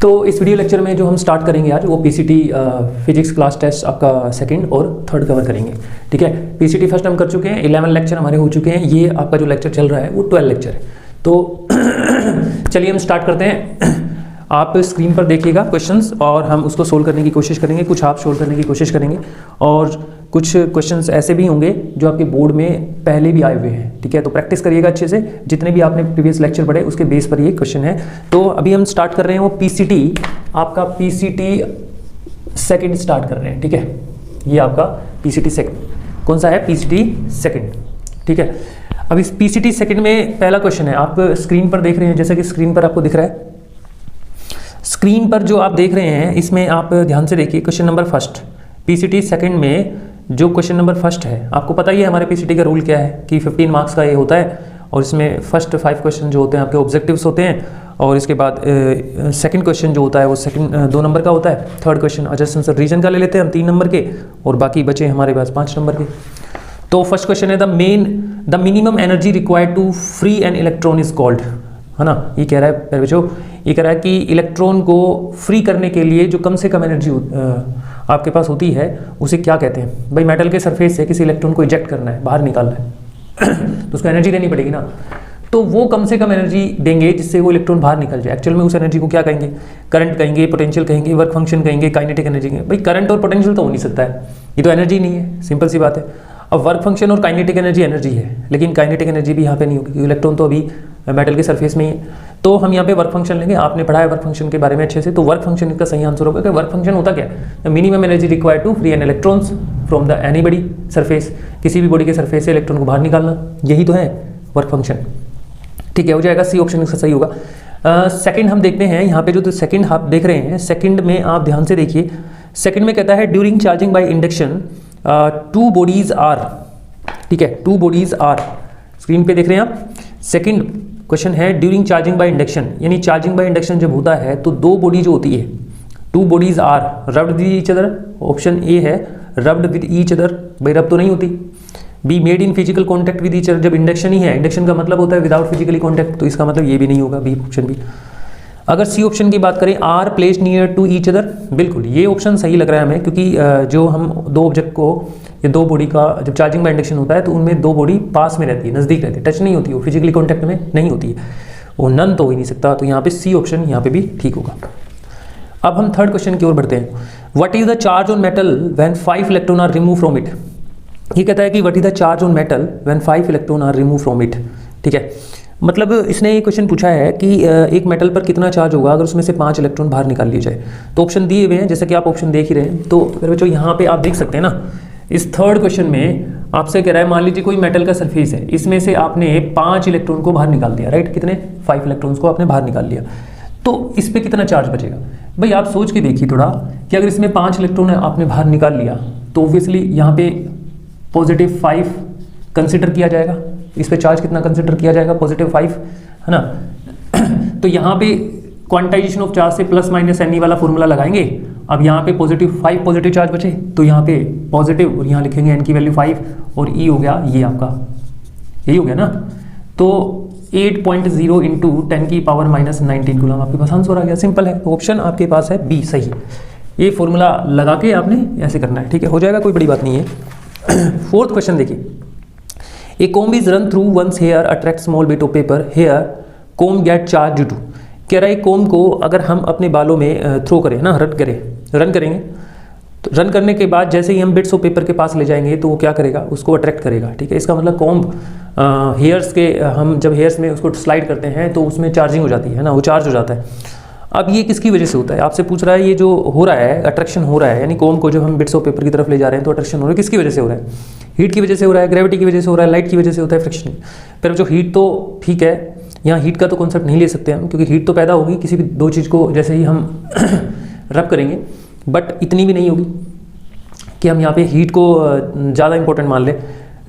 तो इस video lecture में जो हम स्टार्ट करेंगे आज वो पीसीटी फिजिक्स क्लास टेस्ट आपका सेकंड और थर्ड कवर करेंगे। ठीक है, पीसीटी फर्स्ट हम कर चुके हैं, 11 लेक्चर हमारे हो चुके हैं, ये आपका जो लेक्चर चल रहा है वो 12 लेक्चर है। तो चलिए हम स्टार्ट करते हैं। आप स्क्रीन पर देखिएगा क्वेश्चंस और हम उसको सोल्व करने की कोशिश करेंगे, कुछ आप सोल्व करने की कोशिश करेंगे और कुछ क्वेश्चंस ऐसे भी होंगे जो आपके बोर्ड में पहले भी आए हुए हैं। ठीक है, तो प्रैक्टिस करिएगा अच्छे से, जितने भी आपने प्रीवियस लेक्चर पढ़े उसके बेस पर ये क्वेश्चन है। तो अभी हम स्टार्ट कर रहे हैं वो पीसीटी, आपका पीसीटी सेकंड स्टार्ट कर रहे हैं। ठीक है, ये आपका पीसीटी सेकंड कौन सा है? PCT second. ठीक है, अब इस पीसीटी सेकंड में पहला क्वेश्चन है, आप स्क्रीन पर देख रहे हैं, जैसा कि स्क्रीन पर आपको दिख रहा है। स्क्रीन पर जो आप देख रहे हैं इसमें आप ध्यान से देखिए, question number first PCT second में जो क्वेश्चन नंबर फर्स्ट है, आपको पता ही है हमारे पीसीटी का रूल क्या है कि 15 मार्क्स का ये होता है और इसमें फर्स्ट 5 क्वेश्चन जो होते हैं आपके ऑब्जेक्टिव्स होते हैं और इसके बाद सेकंड क्वेश्चन जो होता है वो सेकंड 2 नंबर का होता है। थर्ड क्वेश्चन एडजस्टेंस आंसर रीजन का ले लेते हैं हम 3 नंबर के और बाकी बचे हमारे पास 5 नंबर के। तो फर्स्ट क्वेश्चन है the minimum energy required to free an electron is called, है ना। ये कह रहा है प्यारे बच्चों, ये कह रहा है कि इलेक्ट्रॉन को फ्री करने के लिए जो कम से कम एनर्जी आपके पास होती है उसे क्या कहते हैं? भाई मेटल के सरफेस से किसी इलेक्ट्रॉन को इजेक्ट करना है, बाहर निकालना है तो उसको एनर्जी देनी पड़ेगी ना। तो वो कम से कम एनर्जी देंगे जिससे वो इलेक्ट्रॉन बाहर निकल जाए। एक्चुअल में उस एनर्जी को क्या कहेंगे? करंट कहेंगे, पोटेंशियल कहेंगे, वर्क फंक्शन कहेंगे, काइनेटिक एनर्जी कहेंगे। भाई करंट और पोटेंशियल तो हो नहीं सकता है, ये तो एनर्जी नहीं है, सिंपल सी बात है। अब वर्क फंक्शन और काइनेटिक एनर्जी है, लेकिन काइनेटिक एनर्जी भी यहाँ पे नहीं होगी क्योंकि इलेक्ट्रॉन तो अभी मेटल के सरफेस में ही है। तो हम यहाँ पे वर्क फंक्शन लेंगे, आपने पढ़ा है वर्क फंक्शन के बारे में अच्छे से। तो वर्क फंक्शन इसका सही आंसर होगा कि वर्क फंक्शन होता क्या है? Minimum energy required to free an electrons from the any body surface, किसी भी बॉडी के सरफेस से इलेक्ट्रॉन को बाहर निकालना, यही तो है वर्क फंक्शन। ठीक है, हो जाएगा, सी ऑप्शन इसका सही होगा। सेकंड हम देखते हैं यहाँ पे जो सेकंड आप देख रहे हैं, सेकंड में आप ध्यान से देखिए। सेकंड में कहता है during charging by induction 2 bodies are, ठीक है, 2 बॉडीज आर, स्क्रीन पे देख रहे हैं आप। सेकंड क्वेश्चन है ड्यूरिंग चार्जिंग बाय इंडक्शन, यानी चार्जिंग बाय इंडक्शन जब होता है तो 2 बॉडी जो होती है, 2 bodies are rubbed with each other, option A है रब्ड विद ईच अदर, भाई रब तो नहीं होती। Be made in physical contact with each other, जब इंडक्शन ही है, इंडक्शन का मतलब होता है विदाउट फिजिकली कॉन्टैक्ट, तो इसका मतलब ये भी नहीं होगा, बी ऑप्शन भी। अगर सी ऑप्शन की बात करें are placed near to each other, बिल्कुल ये ऑप्शन सही लग रहा है हमें, क्योंकि जो हम 2 ऑब्जेक्ट को, ये 2 बॉडी का जब चार्जिंग बाय इंडक्शन होता है तो उनमें 2 बॉडी पास में रहती है, नज़दीक रहती है, टच नहीं होती, वो फिजिकली कॉन्टैक्ट में नहीं होती है, वो नन तो हो ही नहीं सकता। तो यहाँ पे सी ऑप्शन यहाँ पे भी ठीक होगा। अब हम थर्ड क्वेश्चन की ओर बढ़ते हैं। What is the charge on metal when 5 electron are remove from it? ये कहता है कि what is the charge on metal when 5 electron are remove from it. ठीक है, मतलब इसने ये क्वेश्चन पूछा है कि एक मेटल पर कितना चार्ज होगा अगर उसमें से 5 इलेक्ट्रॉन बाहर निकाल लिए जाए। तो ऑप्शन दिए हुए हैं, जैसे कि आप ऑप्शन देख ही रहे हैं। तो बच्चों यहाँ पे आप देख सकते हैं ना, इस थर्ड क्वेश्चन में आपसे कह रहा है मान लीजिए कोई मेटल का सरफेस है, इसमें से आपने 5 इलेक्ट्रॉन को बाहर निकाल दिया, राइट? कितने? 5 इलेक्ट्रॉन्स को आपने बाहर निकाल लिया, तो इस पे कितना चार्ज बचेगा? भाई आप सोच के देखिए थोड़ा कि अगर इसमें 5 इलेक्ट्रॉन आपने बाहर निकाल लिया तो ऑब्वियसली यहाँ पे पॉजिटिव 5 कंसिडर किया जाएगा, इस पे चार्ज कितना कंसिडर किया जाएगा? पॉजिटिव 5, है ना। तो यहाँ पे क्वांटाइजेशन ऑफ चार्ज से प्लस माइनस एन वाला फॉर्मूला लगाएंगे। अब यहाँ पे पॉजिटिव 5 पॉजिटिव चार्ज बचे, तो यहाँ पे पॉजिटिव और यहाँ लिखेंगे एन की वैल्यू 5 और ई हो गया ये आपका, यही हो गया ना। तो 8.0 इंटू 10 की पावर माइनस 19 कूलम आपके पास आंसर आ गया, सिंपल है। ऑप्शन आपके पास है बी सही। ये फॉर्मूला लगा के आपने ऐसे करना है, ठीक है, हो जाएगा, कोई बड़ी बात नहीं है। फोर्थ क्वेश्चन देखिए, ए comb is run through one's hair attract small bit of paper here comb get charged due to, कह रहा है comb को अगर हम अपने बालों में थ्रो करें ना, रन करेंगे तो रन करने के बाद जैसे ही हम बिट्स ऑफ पेपर के पास ले जाएंगे तो वो क्या करेगा? उसको अट्रैक्ट करेगा। ठीक है, इसका मतलब कॉम्ब हेयर्स के, हम जब हेयर्स में उसको स्लाइड करते हैं तो उसमें चार्जिंग हो जाती है ना, वो चार्ज हो जाता है। अब ये किसकी वजह से होता है? आपसे पूछ रहा है, ये जो हो रहा है अट्रैक्शन हो रहा है, यानी कॉम्ब को जब हम बिट्स ऑफ पेपर की तरफ ले जा रहे हैं तो अट्रैक्शन हो रहा है, किसकी वजह से हो रहा है? हीट की वजह से हो रहा है, ग्रेविटी की वजह से हो रहा है, लाइट की वजह से होता है, फ्रिक्शन। पर जो हीट तो ठीक है, यहाँ हीट का तो कॉन्सेप्ट नहीं ले सकते हम, क्योंकि हीट तो पैदा होगी किसी भी 2 चीज़ को जैसे ही हम रब करेंगे, बट इतनी भी नहीं होगी कि हम यहाँ पे हीट को ज़्यादा इंपॉर्टेंट मान लें,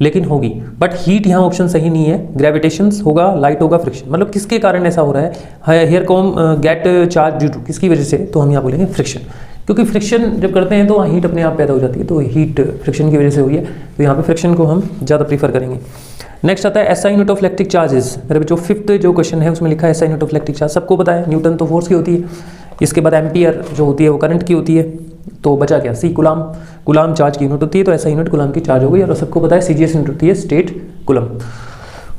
लेकिन होगी। बट हीट यहाँ ऑप्शन सही नहीं है, ग्रेविटेशंस होगा, लाइट होगा, फ्रिक्शन। मतलब किसके कारण ऐसा हो रहा है? Hair comb get charge due to, किसकी वजह से? तो हम यहाँ बोलेंगे फ्रिक्शन, क्योंकि फ्रिक्शन जब करते हैं तो वहाँ हीट अपने आप पैदा हो जाती है, तो हीट फ्रिक्शन की वजह से हुई है, तो यहाँ पे फ्रिक्शन को हम ज़्यादा प्रीफर करेंगे। नेक्स्ट आता है SI unit of electric charges. मेरे बच्चों फिफ्थ जो क्वेश्चन है उसमें लिखा है SI unit of electric charge, सबको पता है न्यूटन तो फोर्स की होती है, इसके बाद एम्पियर जो होती है वो करंट की होती है, तो बचा क्या, सी कूलाम। कूलाम चार्ज की यूनिट होती है, तो ऐसा यूनिट कूलाम की चार्ज हो गई, और सबको पता है सीजीएस यूनिट होती है स्टेट कूलम।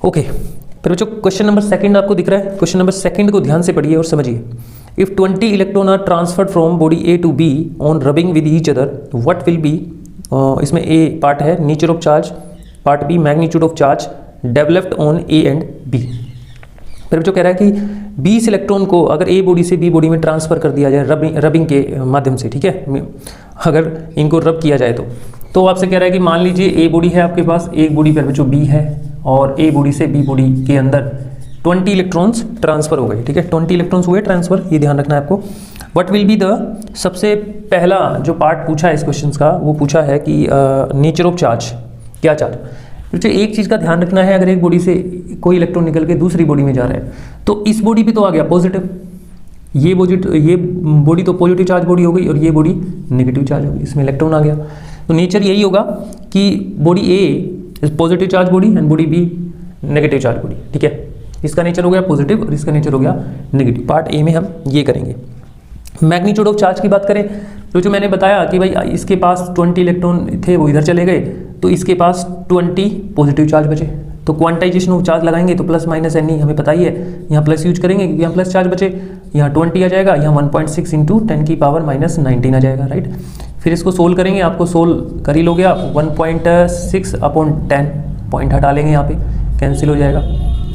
ओके, फिर बच्चों क्वेश्चन नंबर सेकंड आपको दिख रहा है। क्वेश्चन नंबर सेकंड को ध्यान से पढ़िए और समझिए। If 20 electron are transferred from body A to B on rubbing with each other, what will be, इसमें ए पार्ट है nature of charge, part B magnitude of charge developed on A and B. फिर बच्चों कह रहा है कि 20 electron को अगर ए बॉडी से बी बॉडी में ट्रांसफर कर दिया जाए रबिंग के माध्यम से, ठीक है, अगर इनको रब किया जाए तो आपसे कह रहा है कि मान लीजिए ए बॉडी है आपके पास, एक बॉडी पर बच्चों बी है, और ए बॉडी से बी बॉडी के अंदर 20 इलेक्ट्रॉन्स ट्रांसफर हो गए, ठीक है, 20 इलेक्ट्रॉन्स हुए ट्रांसफर, ये ध्यान रखना है आपको। व्हाट विल बी द, सबसे पहला जो पार्ट पूछा है इस क्वेश्चन का, वो पूछा है कि नेचर ऑफ चार्ज, क्या चार्ज। तो एक चीज़ का ध्यान रखना है, अगर एक बॉडी से कोई इलेक्ट्रॉन निकल के दूसरी बॉडी में जा रहा है, तो इस बॉडी पे तो आ गया पॉजिटिव, ये बॉडी तो पॉजिटिव चार्ज बॉडी हो गई, और ये बॉडी नेगेटिव चार्ज हो गई, इसमें इलेक्ट्रॉन आ गया। तो नेचर यही होगा कि body A is positive charge body and body B negative charge body, ठीक है, इसका नेचर हो गया पॉजिटिव और इसका नेचर हो गया नेगेटिव। पार्ट ए में हम ये करेंगे। मैग्नीट्यूड ऑफ चार्ज की बात करें तो जो मैंने बताया कि भाई इसके पास 20 इलेक्ट्रॉन थे वो इधर चले गए, तो इसके पास 20 पॉजिटिव चार्ज बचे, तो क्वांटाइजेशन ऑफ चार्ज लगाएंगे तो प्लस माइनस एन हमें पता ही है, यहाँ प्लस यूज करेंगे क्योंकि यहाँ प्लस चार्ज बचे, यहाँ 20 आ जाएगा, यहाँ 1.6 इंटू 10⁻⁻19 आ जाएगा, राइट। फिर इसको सोल्व करेंगे, आपको सोल्व कर ही लोगे आप, 1.6/10 पॉइंट हटा लेंगे, यहाँ पे कैंसिल हो जाएगा,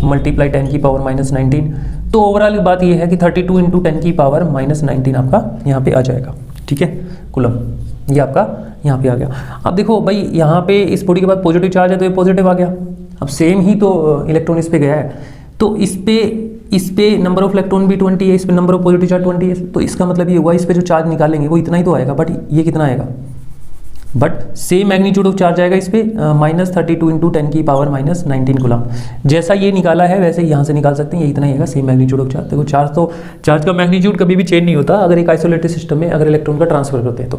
मल्टीप्लाई 10⁻⁻19। तो ओवरऑल बात ये है कि 32 इंटू 10⁻⁻19 आपका यहाँ पे आ जाएगा, ठीक है, कूलम, ये आपका यहाँ पे आ गया। अब देखो भाई यहाँ पे इस बॉडी के बाद पॉजिटिव चार्ज है तो ये पॉजिटिव आ गया, अब सेम ही तो इलेक्ट्रॉन इस पे गया है, तो इस पे नंबर ऑफ इलेक्ट्रॉन भी 20 है, इस पे नंबर ऑफ पॉजिटिव चार्ज 20 है, तो इसका मतलब ये हुआ इस पे जो चार्ज निकालेंगे वो इतना ही तो आएगा, बट ये कितना आएगा, but same magnitude of charge आएगा इस पे, -32 इंटू 10⁻⁻19 कूलम। जैसा ये निकाला है वैसे यहाँ से निकाल सकते हैं, ये इतना ही आएगा सेम मैग्नीट्यूड ऑफ चार्ज। देखो चार्ज का मैग्नीट्यूड कभी भी चेंज नहीं होता अगर एक आइसोलेटेड सिस्टम में अगर इलेक्ट्रॉन का ट्रांसफर करते हैं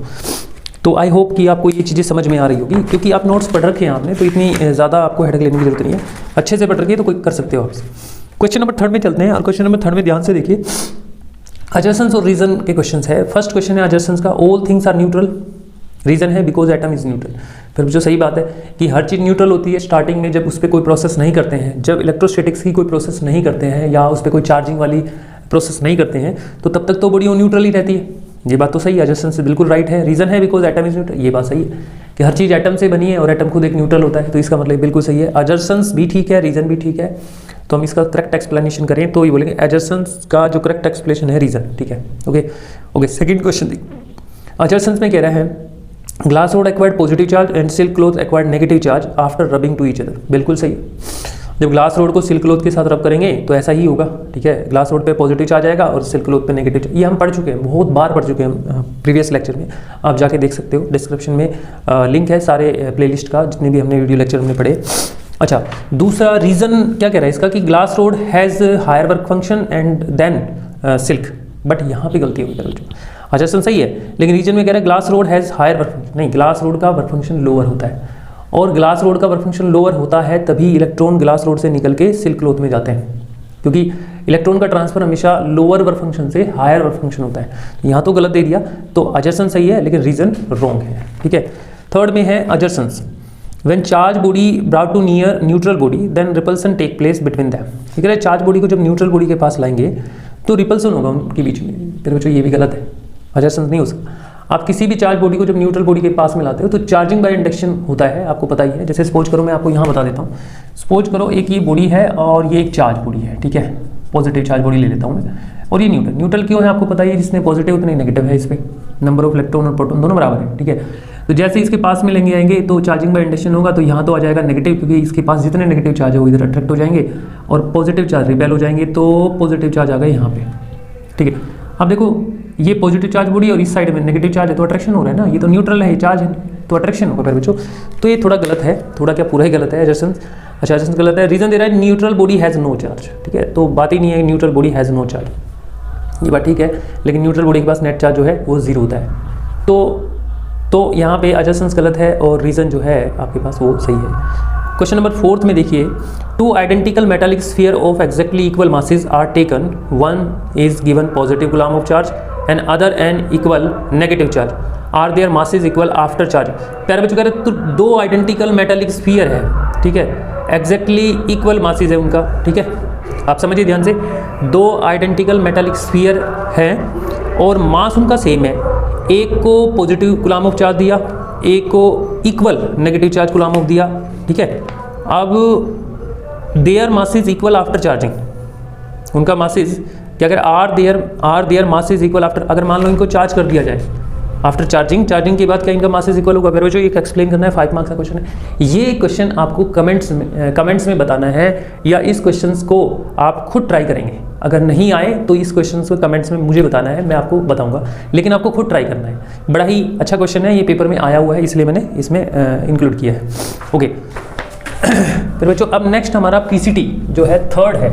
तो आई होप कि आपको ये चीज़ें समझ में आ रही होगी, क्योंकि आप नोट्स पढ़ रखे हैं आपने, तो इतनी ज़्यादा आपको हेडेक लेने की जरूरत नहीं है, अच्छे से पढ़ रखिए तो कोई कर सकते हो आप। क्वेश्चन नंबर 3 में चलते हैं, और क्वेश्चन नंबर 3 में ध्यान से देखिए, अजर्सेंस और रीजन के क्वेश्चन है। फर्स्ट क्वेश्चन है अजर्सेंस का, all things are neutral, reason है बिकॉज एटम इज न्यूट्रल। फिर जो सही बात है कि हर चीज़ न्यूट्रल होती है स्टार्टिंग में, जब उस पर कोई प्रोसेस नहीं करते हैं, जब इलेक्ट्रोस्टैटिक्स की कोई प्रोसेस नहीं करते हैं या उस पर कोई चार्जिंग वाली प्रोसेस नहीं करते हैं, तो तब तक तो बॉडी न्यूट्रल ही रहती है, ये बात तो सही है, अजर्सेंस से बिल्कुल राइट है। रीजन है बिकॉज एटम इज न्यूट्रल, ये बात सही है कि हर चीज़ एटम से बनी है और एटम खुद एक न्यूट्रल होता है, तो इसका मतलब बिल्कुल सही है। अजर्सेंस भी ठीक है, रीजन भी ठीक है, तो हम इसका करेक्ट एक्सप्लेनेशन करें तो ये बोलेंगे अजर्सेंस का जो करेक्ट एक्सप्लेनेशन है रीजन, ठीक है। ओके सेकंड क्वेश्चन अजर्सेंस में कह रहा है glass rod acquired positive charge and silk cloth acquired negative charge after rubbing to each other, बिल्कुल सही है। जब ग्लास रोड को सिल्क क्लॉथ के साथ रब करेंगे तो ऐसा ही होगा, ठीक है, ग्लास रोड पे पॉजिटिव चार्ज आएगा और सिल्क क्लॉथ पे नेगेटिव चार्ज, ये हम पढ़ चुके हैं, बहुत बार पढ़ चुके हैं प्रीवियस लेक्चर में, आप जाके देख सकते हो, डिस्क्रिप्शन में लिंक है सारे प्लेलिस्ट का, जितने भी हमने वीडियो लेक्चर हमने पढ़े। अच्छा, दूसरा रीज़न क्या कह रहा है इसका कि glass rod has higher work function and then silk, but यहाँ पे गलती होगी बच्चों, अजर्सेंस सही है लेकिन रीजन में कह रहा है glass rod has higher work function, नहीं, ग्लास रोड का वर्क फंक्शन लोअर होता है, और ग्लास रोड का वर्क फंक्शन लोअर होता है तभी इलेक्ट्रॉन ग्लास रोड से निकल के सिल्क क्लॉथ में जाते हैं, क्योंकि इलेक्ट्रॉन का ट्रांसफर हमेशा लोअर वर्क फंक्शन से हायर वर्क फंक्शन होता है। यहाँ तो गलत दे दिया, तो अजर्सेंस सही है लेकिन रीजन रॉन्ग है, ठीक है। थर्ड में है अजर्सेंस, when charge body brought to near neutral body then repulsion take place between them, ठीक है, चार्ज बॉडी को जब न्यूट्रल बॉडी के पास लाएंगे तो रिपल्सन होगा उनके बीच में, फिर बच्चों ये भी गलत है, अजर्सेंस नहीं हो सकता। आप किसी भी चार्ज बॉडी को जब न्यूट्रल बॉडी के पास में लाते हो तो चार्जिंग बाय इंडक्शन होता है, आपको पता ही है। जैसे सपोज करो, मैं आपको यहाँ बता देता हूँ, सपोज करो एक ये बॉडी है और ये एक चार्ज बॉडी है, ठीक है, पॉजिटिव चार्ज बॉडी ले लेता हूँ मैं, और ये न्यूट्रल क्यों है आपको पता ही है, जिसने पॉजिटिव उतने नेगेटिव है, इस पर नंबर ऑफ इलेक्ट्रॉन और प्रोटॉन दोनों बराबर है, ठीक है। तो जैसे इसके पास में लेंगे आएंगे तो चार्जिंग बाय इंडक्शन होगा, तो यहाँ तो आ जाएगा नेगेटिव, क्योंकि इसके पास जितने नेगेटिव चार्ज है वो इधर अट्रैक्ट हो जाएंगे, और पॉजिटिव चार्ज रिपेल हो जाएंगे, तो पॉजिटिव चार्ज आ गए यहाँ पे, ठीक है। अब देखो ये पॉजिटिव चार्ज बॉडी और इस साइड में नेगेटिव चार्ज है, तो अट्रैक्शन हो रहा है ना, ये तो न्यूट्रल है, ये चार्ज है, तो अट्रैक्शन होगा फिर बच्चों, तो ये थोड़ा गलत है, थोड़ा क्या पूरा ही गलत है अजर्सेंस। अच्छा, अजर्सेंस गलत है। रीजन दे रहा है neutral body has no charge, ठीक है, तो बात ही नहीं है neutral body has no charge, ये बात ठीक है, लेकिन न्यूट्रल बॉडी के पास नेट चार्ज जो है वो 0 होता है, तो यहाँ पे अजर्सेंस गलत है और रीजन जो है आपके पास वो सही है। क्वेश्चन नंबर 4 में देखिए, 2 identical metallic sphere of exactly equal masses are taken, one is given positive coulomb of charge and other an equal negative charge, are their masses equal after charge. प्यारे बच्चों कह रहे तो दो आइडेंटिकल मेटालिक स्फीयर है, ठीक है, exactly equal masses है उनका, ठीक है, आप समझिए ध्यान से, दो आइडेंटिकल मेटालिक स्फीयर है और मास उनका सेम है, एक को पॉजिटिव कूलम ऑफ चार्ज दिया, एक को equal negative charge coulomb of दिया, ठीक है। अब their masses equal after charging, उनका मासेस क्या अगर are their masses equal after, अगर मान लो इनको चार्ज कर दिया जाए आफ्टर चार्जिंग, चार्जिंग के बाद क्या इनका मासेस इक्वल होगा? फिर जो एक एक्सप्लेन करना है, 5 मार्क्स का क्वेश्चन है ये। क्वेश्चन आपको कमेंट्स में बताना है या इस क्वेश्चन को आप खुद ट्राई करेंगे। अगर नहीं आए तो इस क्वेश्चन को कमेंट्स में मुझे बताना है, मैं आपको बताऊंगा, लेकिन आपको खुद ट्राई करना है। बड़ा ही अच्छा क्वेश्चन है, ये पेपर में आया हुआ है इसलिए मैंने इसमें इंक्लूड किया है। ओके फिर बच्चों अब नेक्स्ट हमारा पीसीटी जो है थर्ड है,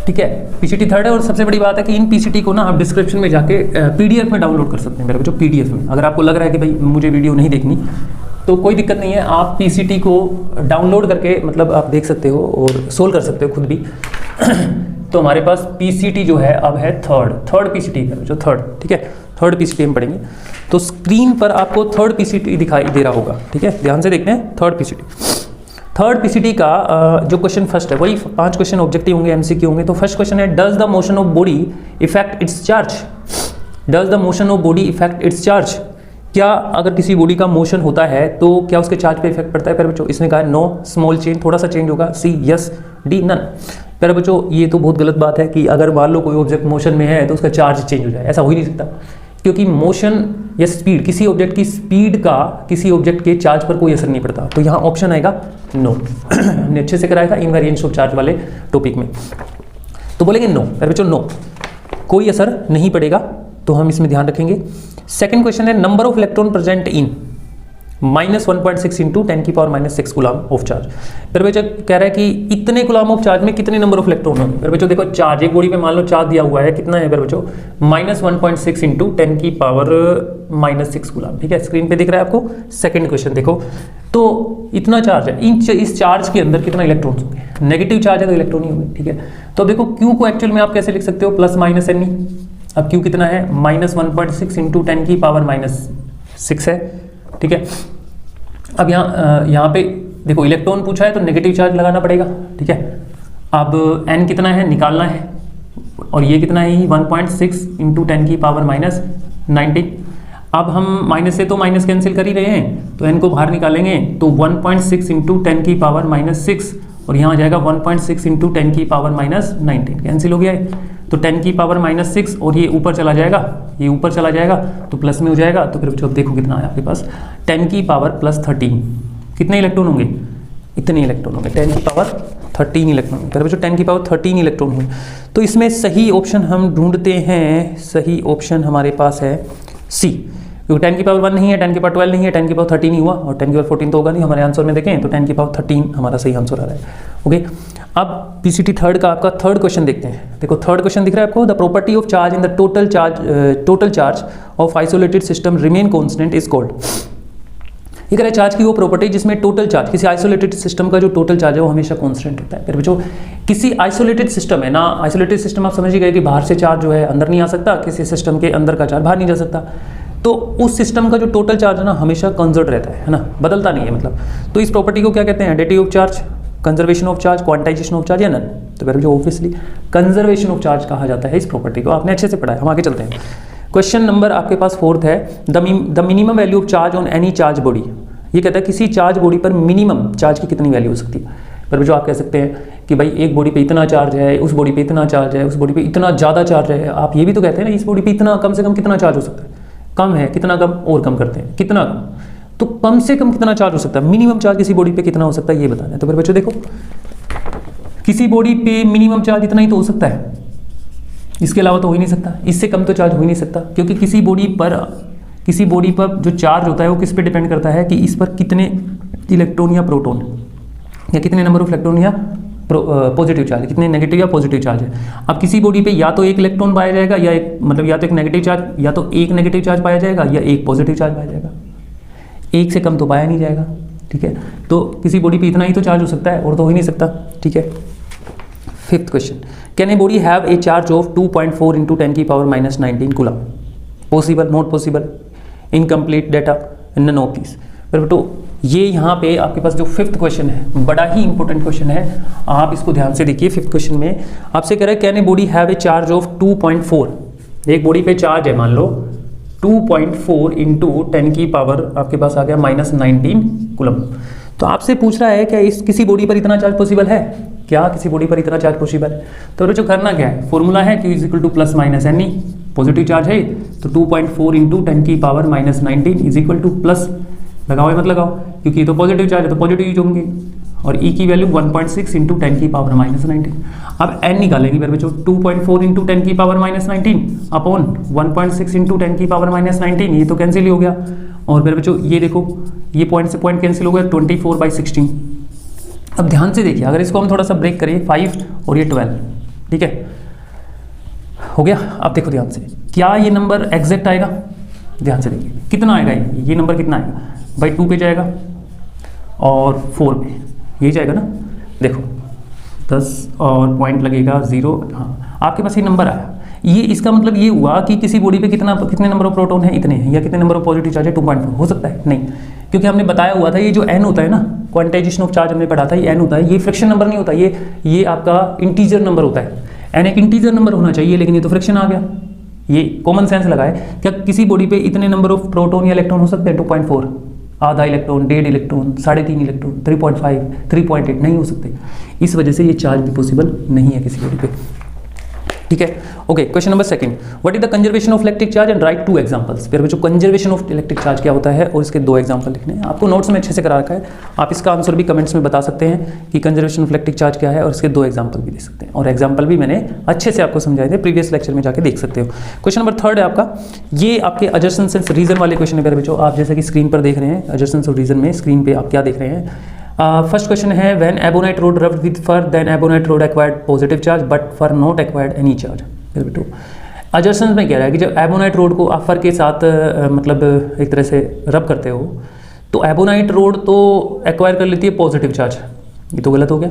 ठीक है, पीसीटी थर्ड है। और सबसे बड़ी बात है कि इन पीसीटी को ना आप डिस्क्रिप्शन में जाके पीडीएफ में डाउनलोड कर सकते हैं मेरे बच्चों, पीडीएफ में। अगर आपको लग रहा है कि भाई मुझे वीडियो नहीं देखनी तो कोई दिक्कत नहीं है, आप पीसीटी को डाउनलोड करके मतलब आप देख सकते हो और सोल्व कर सकते हो खुद भी। तो हमारे पास पीसीटी जो है अब है थर्ड पीसीटी है जो थर्ड, ठीक है, थर्ड पीसीटी हम पढ़ेंगे। तो स्क्रीन पर आपको थर्ड पीसीटी दिखाई दे रहा होगा, ठीक है, ध्यान से देखते हैं। थर्ड पीसीटी का जो क्वेश्चन फर्स्ट है वही 5 क्वेश्चन ऑब्जेक्टिव होंगे, एमसीक्यू होंगे। तो फर्स्ट क्वेश्चन है does the motion of body effect it's charge, does the motion of body effect it's charge, क्या अगर किसी बॉडी का मोशन होता है तो क्या उसके चार्ज पे इफेक्ट पड़ता है? प्यारे बच्चों इसने कहा है नो, स्मॉल चेंज, थोड़ा सा चेंज होगा, सी यस, डी नन। प्यारे बच्चों ये तो बहुत गलत बात है कि अगर मान लो कोई ऑब्जेक्ट मोशन में है तो उसका चार्ज चेंज हो जाए, ऐसा हो ही नहीं सकता, क्योंकि मोशन या स्पीड, किसी ऑब्जेक्ट की स्पीड का किसी ऑब्जेक्ट के चार्ज पर कोई असर नहीं पड़ता। तो यहाँ ऑप्शन आएगा नो। हमने अच्छे से कराया था इनवेरिएंस ऑफ चार्ज वाले टॉपिक में, तो बोलेंगे नो। प्यारे बच्चों नो, कोई असर नहीं पड़ेगा, तो हम इसमें ध्यान रखेंगे। सेकंड क्वेश्चन है number of electron present in -1.6 into 10⁻⁻6 coulomb of charge. फिर बच्चों कह रहा है कि इतने कूलम ऑफ चार्ज में कितने नंबर ऑफ इलेक्ट्रॉन होंगे? फिर बच्चों देखो चार्ज एक बॉडी पे मान लो चार्ज दिया हुआ है, कितना है फिर बच्चों? -1.6 इंटू 10⁻⁻6 कूलम, ठीक है, स्क्रीन पे दिख रहा है आपको। सेकंड क्वेश्चन देखो, तो इतना चार्ज है, इस चार्ज के अंदर कितना इलेक्ट्रॉन होंगे? नेगेटिव चार्ज है तो इलेक्ट्रॉन ही होंगे, ठीक है। तो देखो क्यू को एक्चुअल में आप कैसे लिख सकते हो? +-ne। अब क्यू कितना है? -1.6 इंटू 10⁻⁻6 है, ठीक है। अब यहाँ पे देखो इलेक्ट्रॉन पूछा है तो नेगेटिव चार्ज लगाना पड़ेगा, ठीक है। अब n कितना है निकालना है, और ये कितना है? 1.6 इंटू 10⁻⁻19। अब हम माइनस से तो माइनस कैंसिल कर ही रहे हैं, तो n को बाहर निकालेंगे तो 1.6 इंटू 10⁻⁻6, और यहाँ आ जाएगा 1.6 इंटू 10⁻⁻19, कैंसिल हो गया है। तो 10⁻⁻6 और ये ऊपर चला जाएगा, ये ऊपर चला जाएगा तो प्लस में हो जाएगा। तो फिर बच्चों अब देखो कितना है आपके पास, 10⁻+13, कितने इलेक्ट्रॉन होंगे? इतने इलेक्ट्रॉन होंगे, 10⁻13 इलेक्ट्रॉन होंगे। फिर बच्चों 10⁻13 इलेक्ट्रॉन होंगे। तो इसमें सही ऑप्शन हम ढूंढते हैं, सही ऑप्शन हमारे पास है सी, क्योंकि 10⁻1 नहीं है, 10⁻12 नहीं है, 10⁻13 ही हुआ, और 10⁻14 तो होगा नहीं हमारे आंसर में। देखें तो 10⁻13 हमारा सही आंसर आ रहा है। ओके अब पीसीटी थर्ड का आपका थर्ड क्वेश्चन देखते हैं। देखो थर्ड क्वेश्चन दिख रहा है आपको, the property of charge in the total charge of isolated system remain constant is called. ये कह रहा है चार्ज की वो प्रॉपर्टी जिसमें टोटल चार्ज, किसी आइसोलेटेड सिस्टम का जो टोटल चार्ज है वो हमेशा कांस्टेंट होता है। फिर बच्चों किसी आइसोलेटेड सिस्टम है ना, आइसोलेटेड सिस्टम आप समझ ही गए कि बाहर से चार्ज जो है अंदर नहीं आ सकता, किसी सिस्टम के अंदर का चार्ज बाहर नहीं जा सकता। तो उस सिस्टम का जो टोटल चार्ज है ना हमेशा कंजर्व रहता है ना, बदलता नहीं है मतलब। तो इस प्रॉपर्टी को क्या कहते हैं? Additive of charge, conservation of charge, quantization of charge या नन। तो फिर जो ऑब्वियसली कंजर्वेशन ऑफ चार्ज कहा जाता है इस प्रॉपर्टी को, आपने अच्छे से पढ़ा है। हम आगे चलते हैं। क्वेश्चन नंबर आपके पास फोर्थ है, the minimum value of charge on any charge body. ये कहता है किसी चार्ज बॉडी पर मिनिमम चार्ज की कितनी वैल्यू हो सकती है। पर जो आप कह सकते हैं कि भाई एक बॉडी पे इतना चार्ज है, उस बॉडी पे इतना चार्ज है, उस बॉडी पे इतना ज़्यादा चार्ज है। आप ये भी तो कहते हैं ना इस बॉडी पे इतना कम से कम कितना चार्ज हो सकता है, कम है कितना कम, और कम करते हैं कितना कम, तो कम से कम कितना चार्ज हो सकता है, मिनिमम चार्ज किसी बॉडी पे कितना हो सकता है ये बताना है। तो फिर बच्चों देखो किसी बॉडी पे मिनिमम चार्ज इतना ही तो हो सकता है, इसके अलावा तो हो ही नहीं सकता, इससे कम तो चार्ज हो ही नहीं सकता। क्योंकि किसी बॉडी पर जो चार्ज होता है वो किस पे डिपेंड करता है कि इस पर कितने इलेक्ट्रॉन या प्रोटॉन या कितने नंबर ऑफ इलेक्ट्रॉन या पॉजिटिव चार्ज, कितने नेगेटिव या पॉजिटिव चार्ज है। अब किसी बॉडी पे या तो एक इलेक्ट्रॉन पाया जाएगा या एक मतलब या तो एक नेगेटिव चार्ज, या तो एक नेगेटिव चार्ज पाया जाएगा या एक पॉजिटिव चार्ज पाया जाएगा, एक से कम तो पाया नहीं जाएगा, ठीक है। तो किसी बॉडी पे इतना ही तो चार्ज हो सकता है और तो हो ही नहीं सकता, ठीक है। Fifth question, can a body have a charge of 2.4 into 10 की power minus 19 coulomb? Possible, not possible, incomplete data, none of this. फिर बेटो ये यहाँ पे आपके पास जो फिफ्थ क्वेश्चन है बड़ा ही इंपॉर्टेंट क्वेश्चन है, आप इसको ध्यान से देखिए। फिफ्थ क्वेश्चन में आपसे कह रहा है can a body have a charge of 2.4, एक बॉडी पे चार्ज है मान लो 2.4 इंटू 10 की पावर आपके पास आ गया माइनस 19 कूलम। तो आपसे पूछ रहा है क्या इस किसी बॉडी पर इतना चार्ज पॉसिबल है? क्या किसी बॉडी पर इतना चार्ज पॉसिबल है? तो जो करना क्या है, फॉर्मूला है Q is equal to plus minus n e, positive charge है तो 2.4 इंटू 10 की power minus 19 is equal to plus, लगाओ या मत लगाओ, क्योंकि ये तो पॉजिटिव चार्ज है तो पॉजिटिव यूज होंगे, और ई की वैल्यू 1.6 इंटू 10 की पावर माइनस 19। अब एन निकालेंगे मेरे बच्चों, 2.4 इंटू 10 की पावर माइनस 19 अपॉन 1.6 इंटू 10 की पावर माइनस 19, ये तो कैंसिल हो गया। और मेरे बच्चों ये देखो, ये पॉइंट से पॉइंट कैंसिल हो गया, 24/16। अब ध्यान से देखिए, अगर इसको हम थोड़ा सा ब्रेक करें, 5 और ये 12, ठीक है, हो गया। अब देखो ध्यान से, क्या ये नंबर एग्जैक्ट आएगा? ध्यान से देखिए कितना आएगा, ये नंबर कितना आएगा भाई, 2 पे जाएगा और 4 पे, ये जाएगा ना, देखो 10 और पॉइंट लगेगा 0, हाँ आपके पास ये नंबर आया। ये इसका मतलब ये हुआ कि किसी बॉडी पे कितने नंबर ऑफ प्रोटॉन है, इतने हैं, या कितने नंबर ऑफ पॉजिटिव चार्ज है, 2.4 हो सकता है? नहीं, क्योंकि हमने बताया हुआ था ये जो n होता है ना, क्वांटाइजेशन ऑफ चार्ज हमने पढ़ा था, ये n होता है, ये फ्रैक्शन नंबर नहीं होता, ये आपका इंटीजर नंबर होता है। n एक इंटीजर नंबर होना चाहिए, लेकिन ये तो फ्रैक्शन आ गया। ये कॉमन सेंस लगाए, क्या किसी बॉडी पे इतने नंबर ऑफ प्रोटॉन या इलेक्ट्रॉन हो सकते हैं? 2.4, आधा इलेक्ट्रॉन, 1.5 इलेक्ट्रॉन, 3.5 इलेक्ट्रॉन, 3.5, 3.8 नहीं हो सकते। इस वजह से ये चार्ज भी पॉसिबल नहीं है किसी बॉडी पे, ठीक है। Okay, question number second, what is the conservation of electric charge and right 2 examples. फिर बच्चों कंजर्वेशन ऑफ इलेक्ट्रिक चार्ज क्या होता है और इसके 2 एग्जांपल लिखने हैं। आपको नोट्स में अच्छे से करा रखा है, आप इसका आंसर भी कमेंट्स में बता सकते हैं कि कंजर्वेशन ऑफ इलेक्ट्रिक चार्ज क्या है, और इसके 2 एग्जांपल भी दे सकते हैं, और एग्जांपल भी मैंने अच्छे से आपको समझाए थे, प्रीवियस लेक्चर में जाके देख सकते हो। क्वेश्चन नंबर 3 है आपका, ये आपके एडजसेंस एंड रीजन वाले क्वेश्चन है। बच्चों आप जैसे कि स्क्रीन पर देख रहे हैं, एडजसेंस और रीजन में स्क्रीन पे आप क्या देख रहे हैं। फर्स्ट क्वेश्चन है, when ebonite rod rubbed with fur then ebonite rod acquired positive charge but fur not acquired any charge. बेटो एडजसेंस में कह रहा है कि जब एबोनाइट रोड को आप फर के साथ मतलब एक तरह से रब करते हो तो एबोनाइट रोड तो एक्वायर कर लेती है पॉजिटिव चार्ज, ये तो गलत हो गया,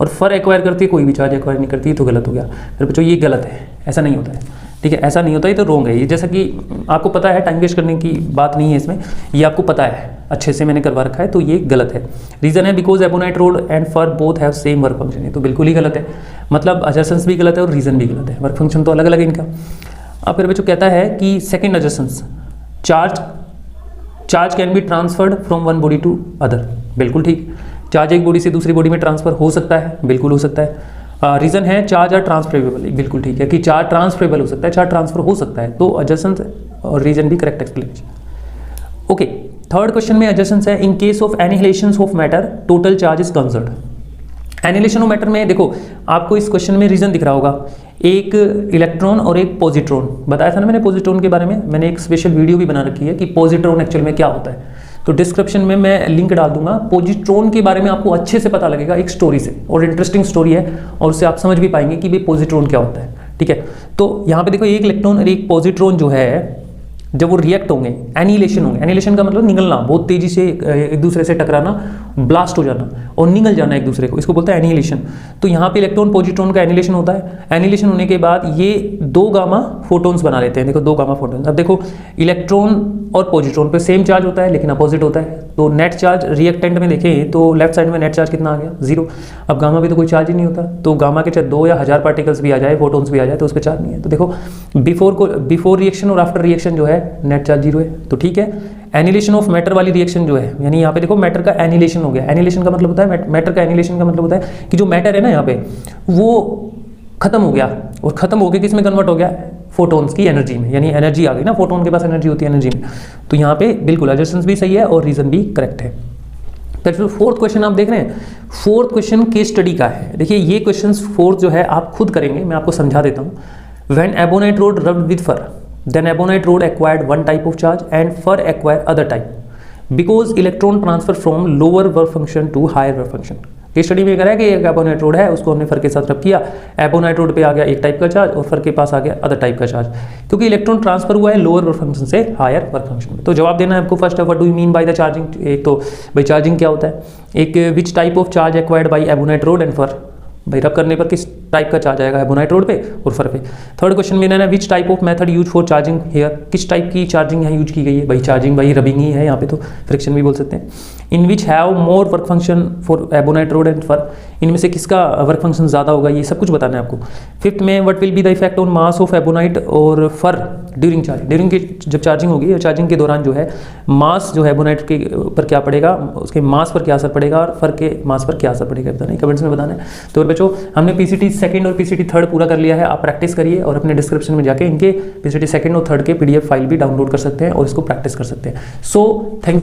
और फर एक्वायर करती है, कोई भी चार्ज एक्वायर नहीं करती है, तो गलत हो गया। फिर बच्चों ये गलत है, ऐसा नहीं होता है, ठीक है, ऐसा नहीं होता, ये तो रॉन्ग है। ये जैसा कि आपको पता है, टाइम वेस्ट करने की बात नहीं है इसमें, ये आपको पता है, अच्छे से मैंने करवा रखा है, तो ये गलत है। रीज़न है because ebonite rod and for both have same work function, ये तो बिल्कुल ही गलत है, मतलब एडजसेंस भी गलत है और रीज़न भी गलत है, वर्क फंक्शन तो अलग अलग है इनका। अब फिर बच्चों कहता है कि सेकेंड एडजसेंस, charge can be transferred from one body to other, बिल्कुल ठीक, चार्ज एक बॉडी से दूसरी बॉडी में ट्रांसफर हो सकता है, बिल्कुल हो सकता है। रीज़न है चार्ज आर ट्रांसफरेबल, बिल्कुल ठीक है कि चार्ज ट्रांसफरेबल हो सकता है, चार्ज ट्रांसफर हो सकता है, तो एडजसेंस और रीज़न भी correct explanation. Okay, third question में एडजसेंस है, in case of annihilation of matter total charge is conserved. Annihilation of matter में देखो आपको इस क्वेश्चन में रीजन दिख रहा होगा, एक इलेक्ट्रॉन और एक पॉजिट्रॉन, बताया था ना मैंने पॉजिट्रॉन के बारे में, मैंने एक स्पेशल वीडियो भी बना रखी है कि पॉजिट्रॉन एक्चुअल में क्या होता है, तो डिस्क्रिप्शन में मैं लिंक डाल दूंगा। पॉजिट्रॉन के बारे में आपको अच्छे से पता लगेगा एक स्टोरी से, और इंटरेस्टिंग स्टोरी है, और उससे आप समझ भी पाएंगे कि भाई पॉजिट्रॉन क्या होता है, ठीक है। तो यहाँ पे देखो एक इलेक्ट्रॉन और एक पॉजिट्रॉन जो है, जब वो रिएक्ट होंगे, एनिहिलेशन होंगे, एनिहिलेशन का मतलब निगलना, बहुत तेजी से एक दूसरे से टकराना, ब्लास्ट हो जाना और निगल जाना एक दूसरे को, इसको बोलते हैं एनिहिलेशन। तो यहाँ पे इलेक्ट्रॉन पॉजिट्रॉन का एनिहिलेशन होता है, एनिहिलेशन होने के बाद ये 2 गामा फोटॉन्स बना लेते हैं, देखो 2 गामा फोटॉन्स। अब देखो इलेक्ट्रॉन और पॉजिट्रॉन पे सेम चार्ज होता है लेकिन अपोजिट होता है, तो नेट चार्ज रिएक्टेंट में देखें तो लेफ्ट साइड में नेट चार्ज कितना आ गया, 0। अब गामा भी तो कोई चार्ज ही नहीं होता, तो गामा के चाहे 2 या 1000 पार्टिकल्स भी आ जाए, फोटॉन्स भी आ जाए, तो उस पर चार्ज नहीं है। तो देखो बिफोर रिएक्शन और आफ्टर रिएक्शन जो है नेट चार्ज 0 है, तो ठीक है। एनिहिलेशन ऑफ मैटर वाली रिएक्शन जो है, यानी यहाँ पे देखो मैटर का एनिहिलेशन हो गया, एनिहिलेशन का मतलब होता है, मैटर का एनिहिलेशन का मतलब होता है कि जो मैटर है ना यहाँ पे वो खत्म हो गया, और खत्म हो गया किस में कन्वर्ट हो गया, फोटॉन्स की एनर्जी में, यानी एनर्जी आ गई ना, फोटॉन के पास एनर्जी होती है एनर्जी में। तो यहाँ पे बिल्कुल एडजसेंस भी सही है और रीजन भी करेक्ट है। तो फोर्थ क्वेश्चन आप देख रहे हैं, फोर्थ क्वेश्चन केस स्टडी का है। देखिए ये क्वेश्चन फोर्थ जो है आप खुद करेंगे, मैं आपको समझा देता हूँ। When ebonite rod rubbed with fur then ebonite rod acquired one type of charge and fur acquired other type because electron transfer from lower work function to higher work function। Case study में कह रहा है कि एक ebonite road है, उसको हमने फर के साथ रब किया, एबोनाइट रोड पे आ गया एक टाइप का चार्ज और फर के पास आ गया अदर टाइप का चार्ज, क्योंकि इलेक्ट्रॉन ट्रांसफर हुआ है लोअर वर्क फंक्शन से हायर वर्क फंक्शन में। तो जवाब देना है आपको first, what do you mean by the charging. एक तो भाई चार्जिंग क्या होता है, एक which type of charge acquired by ebonite rod and fur, भाई रब करने पर किस टाइप का चार्ज आएगा एबोनाइट रोड पे और फर पे। थर्ड क्वेश्चन में ना which type of method use for charging here, किस टाइप की चार्जिंग यहाँ यूज की गई है। भाई चार्जिंग भाई रबिंग ही है यहाँ पे, तो फ्रिक्शन भी बोल सकते हैं। In which have more work function for ebonite rod and fur, इनमें से किसका वर्क फंक्शन ज़्यादा होगा, ये सब कुछ बताना है आपको। फिफ्थ में what will be the effect on mass of ebonite और फर ड्यूरिंग चार्जिंग, ड्यूरिंग की जब चार्जिंग होगी, चार्जिंग के दौरान जो है मास जो है एबोनाइट के पर क्या पड़ेगा, उसके मास पर क्या असर पड़ेगा और फर के मास पर क्या असर पड़ेगा, बताना कमेंट्स में बताना है। तो बच्चों हमने पीसीटी सेकंड और पीसीटी थर्ड पूरा कर लिया है, आप प्रैक्टिस करिए और अपने डिस्क्रिप्शन में जाके इनके पीसीटी सेकंड और थर्ड के पीडीएफ फाइल भी डाउनलोड कर सकते हैं और इसको प्रैक्टिस कर सकते हैं। So thank